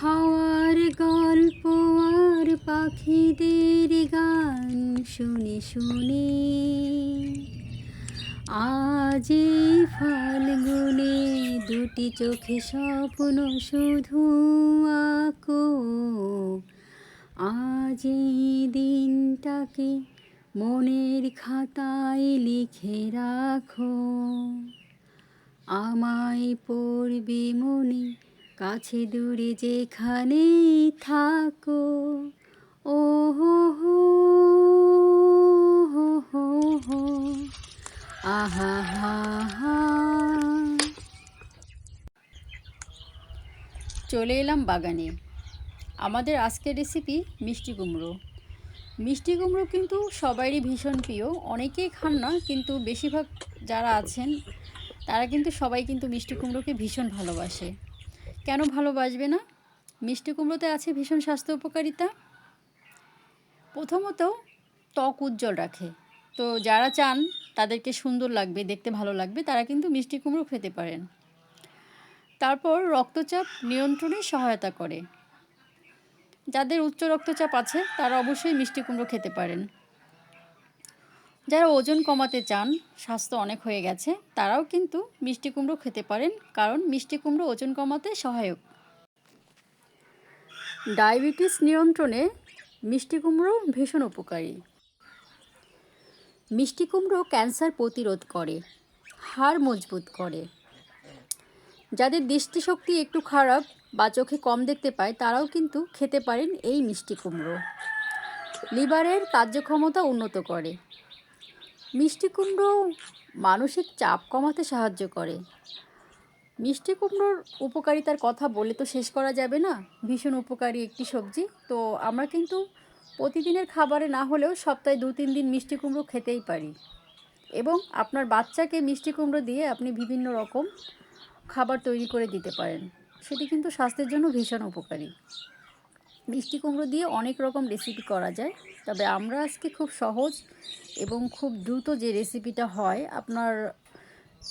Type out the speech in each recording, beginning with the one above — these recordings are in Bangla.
হাওয়ার গল্প আর পাখিদের গান শুনে শুনে আজ এই ফাল্গুনে দুটি চোখে স্বপ্ন শুধু আঁকো। আজ এই দিনটাকে মনের খাতায় লিখে রাখো। আমায় পড়বে মনে, কাছে দূরে যেখানেই থাকো। ও হো হো হো হো হো, আহা হা হা। চলে এলাম বাগানে। আমাদের আজকের রেসিপি মিষ্টি কুমড়ো। মিষ্টি কুমড়ো কিন্তু সবারই ভীষণ প্রিয়, অনেকেই খান না, কিন্তু বেশিরভাগ যারা আছেন তারা কিন্তু সবাই কিন্তু মিষ্টি কুমড়োকে ভীষণ ভালোবাসে। কেন ভালোবাসবে না? মিষ্টি কুমড়োতে আছে ভীষণ স্বাস্থ্য উপকারিতা। প্রথমত ত্বক উজ্জ্বল রাখে, তো যারা চান তাদেরকে সুন্দর লাগবে, দেখতে ভালো লাগবে, তারা কিন্তু মিষ্টি কুমড়ো খেতে পারেন। তারপর রক্তচাপ নিয়ন্ত্রণে সহায়তা করে। যাদের উচ্চ রক্তচাপ আছে তারা অবশ্যই মিষ্টি কুমড়ো খেতে পারেন। যারা ওজন কমাতে চান, স্বাস্থ্য অনেক হয়ে গেছে, তারাও কিন্তু মিষ্টি কুমড়ো খেতে পারেন, কারণ মিষ্টি কুমড়ো ওজন কমাতে সহায়ক। ডায়াবেটিস নিয়ন্ত্রণে মিষ্টি কুমড়ো ভীষণ উপকারী। মিষ্টি কুমড়ো ক্যান্সার প্রতিরোধ করে, হাড় মজবুত করে। যাদের দৃষ্টিশক্তি একটু খারাপ বা চোখে কম দেখতে পায় তারাও কিন্তু খেতে পারেন এই মিষ্টি কুমড়ো। লিভারের কার্যক্ষমতা উন্নত করে। মিষ্টি কুমড়ো মানসিক চাপ কমাতে সাহায্য করে। মিষ্টি কুমড়োর উপকারিতার কথা বলে তো শেষ করা যাবে না, ভীষণ উপকারী একটি সবজি। তো আমরা কিন্তু প্রতিদিনের খাবারে না হলেও সপ্তাহে 2-3 দিন মিষ্টি কুমড়ো খেতেই পারি, এবং আপনার বাচ্চাকে মিষ্টি কুমড়ো দিয়ে আপনি বিভিন্ন রকম খাবার তৈরি করে দিতে পারেন, সেটি কিন্তু স্বাস্থ্যের জন্য ভীষণ উপকারী। মিষ্টি কুমড়ো দিয়ে অনেক রকম রেসিপি করা যায়, তবে আমরা আজকে খুব সহজ এবং খুব দ্রুত যে রেসিপিটা হয়, আপনার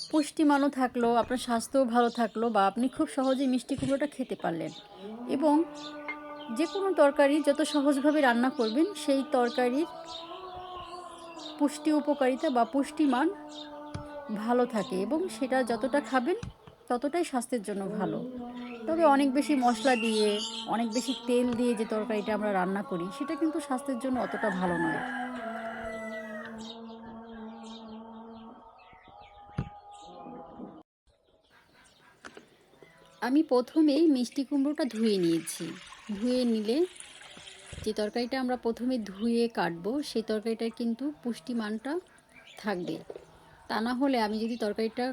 পুষ্টিমানও থাকলো, আপনার স্বাস্থ্যও ভালো থাকলো, বা আপনি খুব সহজেই মিষ্টি কুমড়োটা খেতে পারলেন। এবং যে কোনো তরকারি যত সহজভাবে রান্না করবেন সেই তরকারির পুষ্টি উপকারিতা বা পুষ্টিমান ভালো থাকে, এবং সেটা যতটা খাবেন ততটাই স্বাস্থ্যের জন্য ভালো। তবে অনেক বেশি মশলা দিয়ে, অনেক বেশি তেল দিয়ে যে তরকারিটা আমরা রান্না করি সেটা কিন্তু স্বাস্থ্যের জন্য অতটা ভালো নয়। আমি প্রথমেই মিষ্টি কুমড়োটা ধুয়ে নিয়েছি। ধুয়ে নিলে যে তরকারিটা আমরা প্রথমে ধুয়ে কাটবো সেই তরকারিটার কিন্তু পুষ্টিমানটা থাকবে। তা না হলে আমি যদি তরকারিটা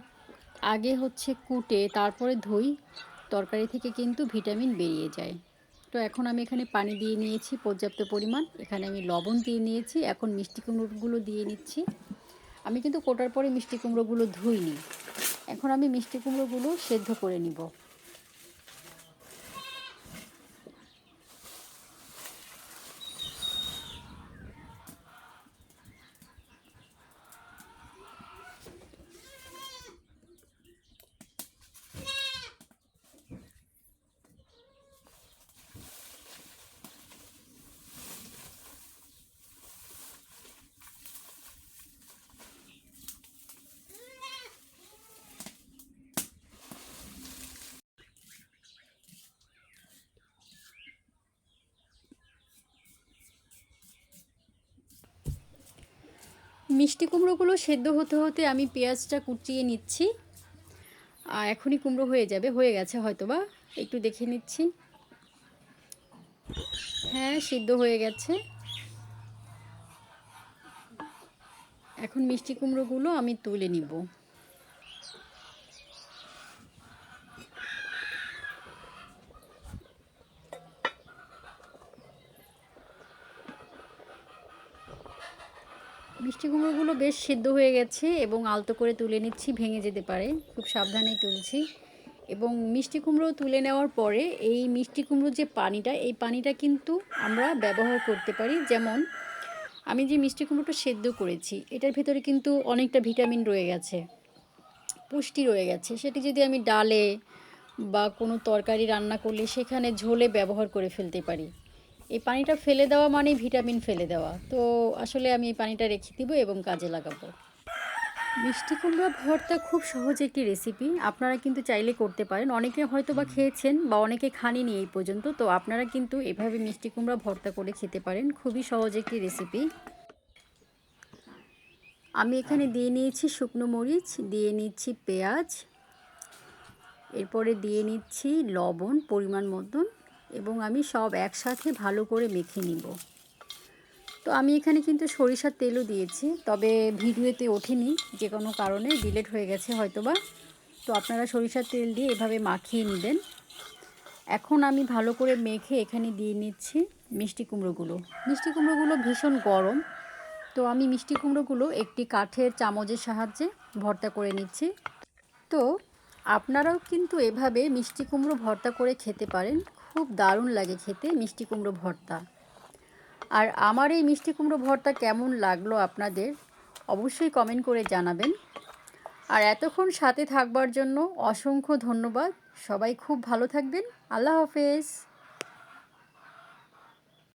আগে কুটে তারপরে ধুই, তরকারি থেকে কিন্তু ভিটামিন বেরিয়ে যায়। তো এখন আমি এখানে পানি দিয়ে নিয়েছি পর্যাপ্ত পরিমাণ, এখানে আমি লবণ দিয়ে নিয়েছি। এখন মিষ্টি কুমড়োগুলো দিয়ে নিচ্ছি। আমি কিন্তু কোটার পরে মিষ্টি কুমড়োগুলো ধুইনি। এখন আমি মিষ্টি কুমড়োগুলো সেদ্ধ করে নিব। মিষ্টি কুমড়োগুলো সেদ্ধ হতে হতে আমি পেঁয়াজটা কুচিয়ে নিচ্ছি। আর এখনই কুমড়ো হয়ে যাবে, হয়ে গেছে হয়তো বা, একটু দেখে নিচ্ছি। হ্যাঁ, সিদ্ধ হয়ে গেছে। এখন মিষ্টি কুমড়োগুলো আমি তুলে নিব। মিষ্টি কুমড়োগুলো বেশ সিদ্ধ হয়ে গেছে এবং আলতো করে তুলে নিচ্ছি, ভেঙে যেতে পারে, খুব সাবধানেই তুলছি। এবং মিষ্টি কুমড়ো তুলে নেওয়ার পরে এই মিষ্টি কুমড়োর যে পানিটা, এই পানিটা কিন্তু আমরা ব্যবহার করতে পারি। যেমন আমি যে মিষ্টি কুমড়োটা সেদ্ধ করেছি এটার ভেতরে কিন্তু অনেকটা ভিটামিন রয়ে গেছে, পুষ্টি রয়ে গেছে। সেটি যদি আমি ডালে বা কোনো তরকারি রান্না করলে সেখানে ঝোলে ব্যবহার করে ফেলতে পারি। এই পানিটা ফেলে দেওয়া মানেই ভিটামিন ফেলে দেওয়া। তো আসলে আমি এই পানিটা রেখে দিব এবং কাজে লাগাবো। মিষ্টি কুমড়া ভর্তা খুব সহজ একটি রেসিপি। আপনারা কিন্তু চাইলে করতে পারেন। অনেকে হয়তো বা খেয়েছেন বা অনেকে খাননি এই পর্যন্ত। তো আপনারা কিন্তু এভাবে মিষ্টি কুমড়া ভর্তা করে খেতে পারেন। খুবই সহজ একটি রেসিপি। আমি এখানে দিয়ে নিয়েছি শুকনো মরিচ, দিয়ে নিচ্ছি পেঁয়াজ, এরপরে দিয়ে নিচ্ছি লবণ পরিমাণ মতন এবং আমি সব একসাথে ভালো করে মেখে নিব। তো আমি এখানে কিন্তু সরিষার তেলও দিয়েছি, তবে ভিডিওতে ওঠেনি, যে কোনো কারণে ডিলিট হয়ে গেছে হয়তোবা। তো আপনারা সরিষার তেল দিয়ে এভাবে মাখিয়ে নেবেন। এখন আমি ভালো করে মেখে এখানে দিয়ে নিচ্ছি মিষ্টি কুমড়োগুলো। মিষ্টি কুমড়োগুলো ভীষণ গরম, তো আমি মিষ্টি কুমড়োগুলো একটি কাঠের চামচের সাহায্যে ভর্তা করে নিচ্ছি। তো আপনারাও কিন্তু এভাবে মিষ্টি কুমড়ো ভর্তা করে খেতে পারেন। খুব দারুণ লাগে খেতে মিষ্টি কুমড়ো ভর্তা। আর আমার এই মিষ্টি কুমড়ো ভর্তা কেমন লাগলো আপনাদের অবশ্যই কমেন্ট করে জানাবেন। আর এতক্ষণ সাথে থাকবার জন্য অসংখ্য ধন্যবাদ। সবাই খুব ভালো থাকবেন। আল্লাহ হাফেজ।